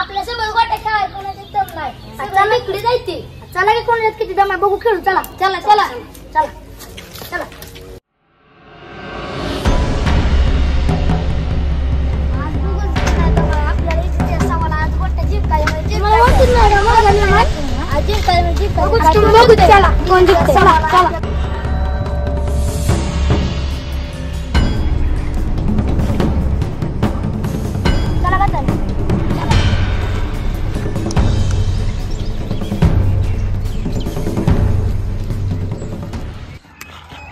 आपल्या सोबत गोट्या खेळाय कोणाची दम नाही. चला इकडे जायचे. चला की कोणाच्यात किती दम आहे बघू खेळू. चला चला चला चला चला.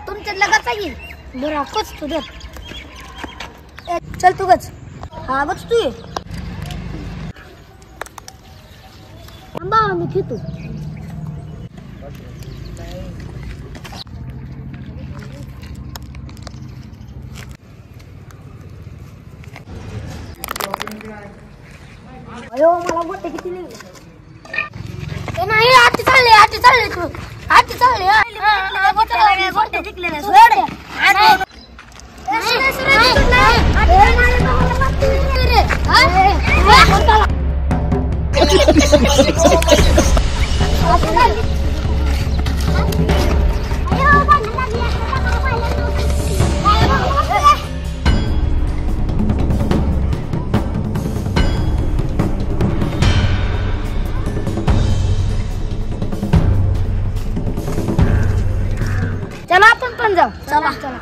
तुमच्यात लगाच येईल बरं कच तू धर. चल तू गच. हा गच तू ये. मी खेळतो. अयो मला गोटे किती नाही. आठी चालले तू. आठी चालले गोटे टिकले चला आपण पण जाऊ. चला चला.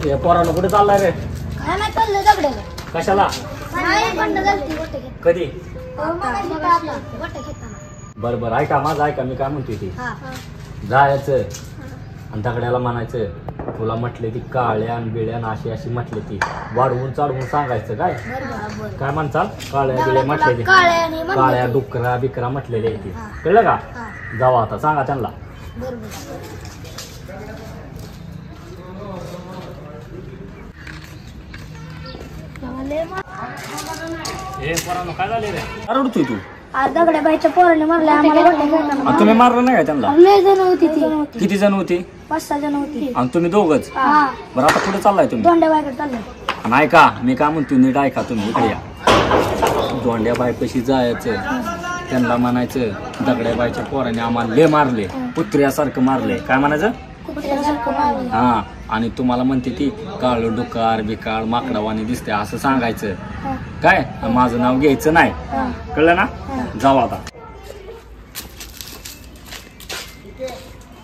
हे पोरानं कुठे चाललाय रे? काय नाही चाललं दगडाला. कशाला? नाही भांडण झालती गोटे घेत. कधी? गोटे घेताना. बर बर ऐका माझं ऐका मी काय म्हणतोय ती हा जायचं आणि दगड्याला म्हणायचं तुला म्हटले ती काळ्यान बिळ्यान अशी अशी म्हटले ती वाढवून चाढवून सांगायचं काय काय म्हणताल काळ्या बिळ्या म्हटले ती काळ्या डुकरा बिकरा म्हटलेले ती कळलं का? जावा आता सांगा त्यांना. हे पोरांनो काय झाले रे? रडतोय तू? दगड्या बाईच्या पोराने मारले आम्हाला गोटे खेळताना. तुम्ही मारलं नाही का त्यांना? लय जण होती ती. किती जण होती? 5-6 जण होती. आणि तुम्ही दोघच? बरं आता कुठे चाललाय तुम्ही? दोंड्याबाईकडे चाललंय. आणि ऐका मी काय म्हणतो नीट ऐका तुम्ही इकडे या. दोंड्याबाईपाशी जायचं त्यांना म्हणायचं दगड्याबाईच्या पोराने आम्हाला लय मारले कुत्र्यासारखं मारले काय म्हणायचं? हा आणि तुम्हाला म्हणते ती काळ डुकार बिकाळ माकडावानी दिसते असं सांगायचं काय? माझं नाव घ्यायचं नाही कळलं ना? जाऊ आता.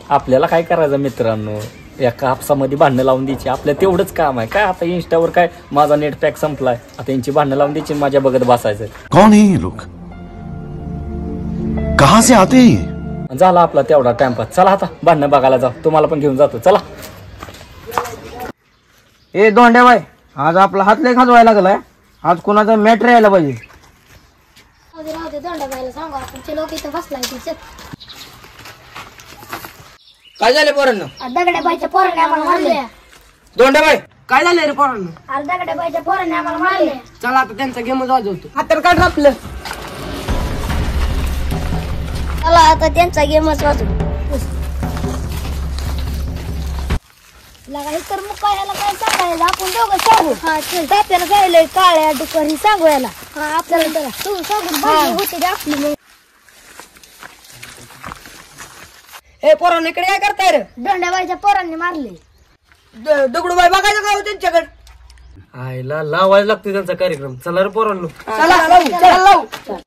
आपल्याला काय करायचं मित्रांनो एका हापसामध्ये भांडणं लावून द्यायची आपल्या तेवढंच काम आहे काय? आता इंस्टावर काय माझा नेट पॅक संपलाय आता यांची भांडणं लावून द्यायची माझ्या बघत बसायचं. कौन है ये लोग? कहां से आते हैं? झाला आपला तेवढा टाइमपास. चला आता भांडणं बघायला जाऊ. तुम्हाला पण घेऊन जातो चला. ए दोंड्याबाई आज आपला हात लय खाजवायला लागलाय. आज कोणाचा मॅटर यायला पाहिजे. दोंड्याबाईला सांगू आपण ते लोक इथं बसलाय तिथे. काय झालं पोरांना? दगड्याबाईच्या पोराने आम्हाला मारले. दोंड्याबाई काय झालं रे पोरांना? दगड्याबाईच्या पोराने आम्हाला मारले. चला आता त्यांचा गेम वाजवतो. हातर काढ आपलं. चला आता त्यांचा गेमच वाजू. लगा हे तर मग काय सांगायला आपण दोघं सांगू. तात्याला काय काळ्या डुकर ही सांगू याला. आपल्याला तू सांगून होते आपली. ए पोरांना इकडे काय करताय रे? दोंड्याबाईच्या पोरांनी मारले. दगडूबाई बघायचं काय त्यांच्याकडे? आईला लावायला लागतो त्यांचा कार्यक्रम. चला रे पोरांनो. चला लावू.